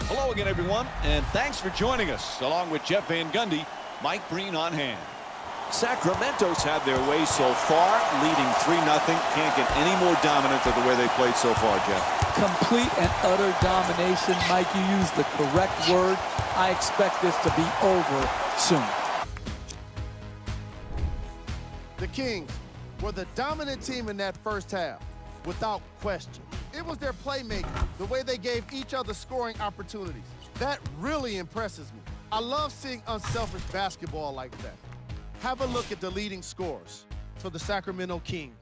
Hello again, everyone, and thanks for joining us. Along with Jeff Van Gundy, Mike Breen on hand. Sacramento's had their way so far, leading 3-0. Can't get any more dominant than the way they played so far, Jeff. Complete and utter domination. Mike, you used the correct word. I expect this to be over soon. The Kings were the dominant team in that first half, without question. It was their playmaking, the way they gave each other scoring opportunities. That really impresses me. I love seeing unselfish basketball like that. Have a look at the leading scorers for the Sacramento Kings.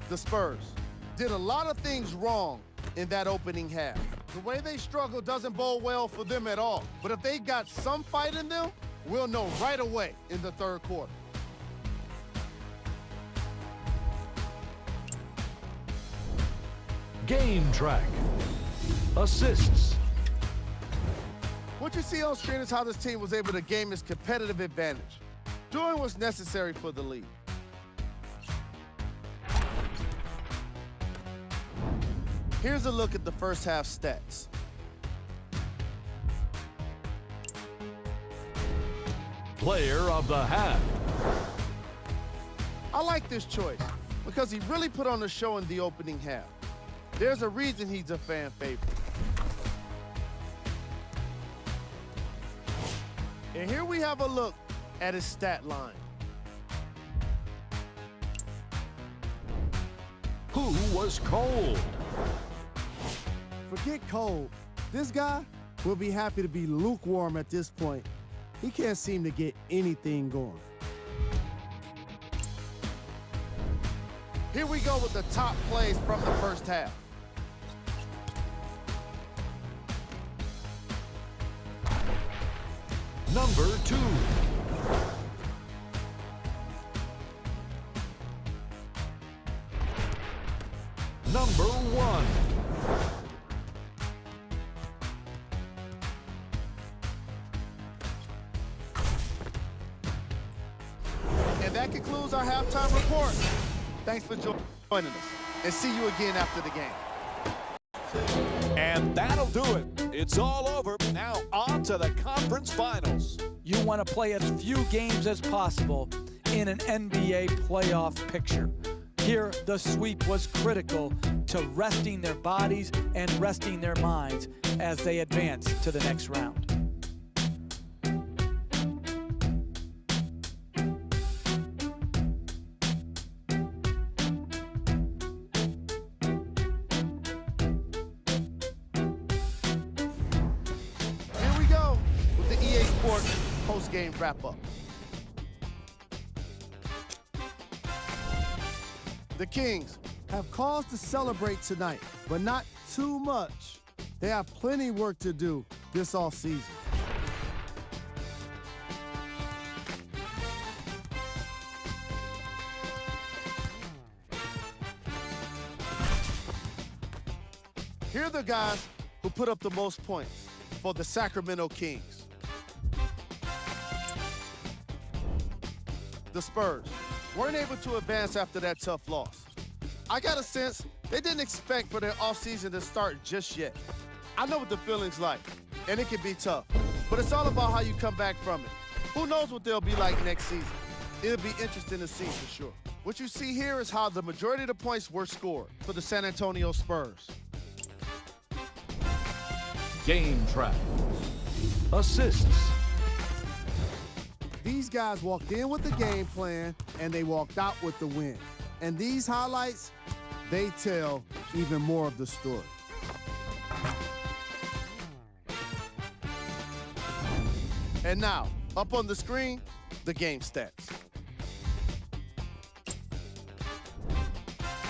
The Spurs did a lot of things wrong in that opening half. The way they struggle doesn't bode well for them at all. But if they got some fight in them, we'll know right away in the third quarter. Game track. Assists. What you see on screen is how this team was able to gain its competitive advantage, doing what's necessary for the lead. Here's a look at the first half stats. Player of the half. I like this choice because he really put on a show in the opening half. There's a reason he's a fan favorite. And here we have a look at his stat line. Who was cold? Forget cold. This guy will be happy to be lukewarm at this point. He can't seem to get anything going. Here we go with the top plays from the first half. Number 2. Number 1. And that concludes our halftime report. Thanks for joining us, and see you again after the game. And that'll do it. It's all over. Now on to the conference finals. You want to play as few games as possible in an NBA playoff picture. Here, the sweep was critical to resting their bodies and resting their minds as they advance to the next round. Here we go with the EA Sports post-game wrap-up. The Kings Have cause to celebrate tonight, but not too much. They have plenty work to do this offseason. Here are the guys who put up the most points for the Sacramento Kings. The Spurs weren't able to advance after that tough loss. I got a sense they didn't expect for their offseason to start just yet. I know what the feeling's like, and it can be tough, but it's all about how you come back from it. Who knows what they'll be like next season? It'll be interesting to see for sure. What you see here is how the majority of the points were scored for the San Antonio Spurs. Game track. Assists. These guys walked in with the game plan, and they walked out with the win. And these highlights, they tell even more of the story. And now, up on the screen, the game stats.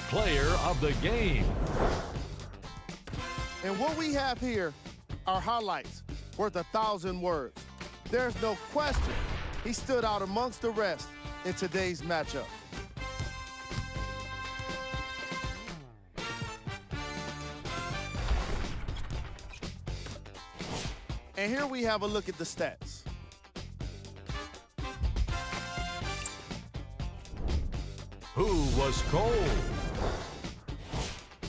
Player of the game. And what we have here are highlights worth 1,000 words. There's no question he stood out amongst the rest in today's matchup. And here we have a look at the stats. Who was cold?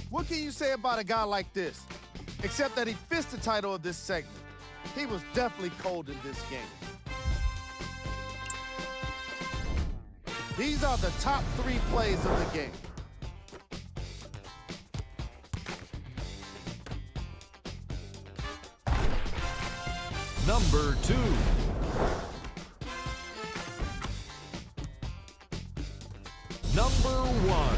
What can you say about a guy like this? Except that he fits the title of this segment. He was definitely cold in this game. These are the top 3 plays of the game. Number 2. Number 1.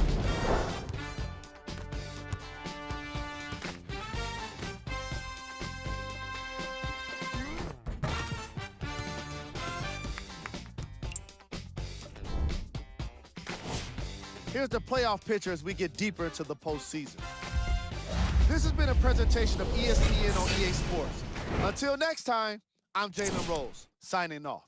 Here's the playoff picture as we get deeper into the postseason. This has been a presentation of ESPN on EA Sports. Until next time, I'm Jalen Rose, signing off.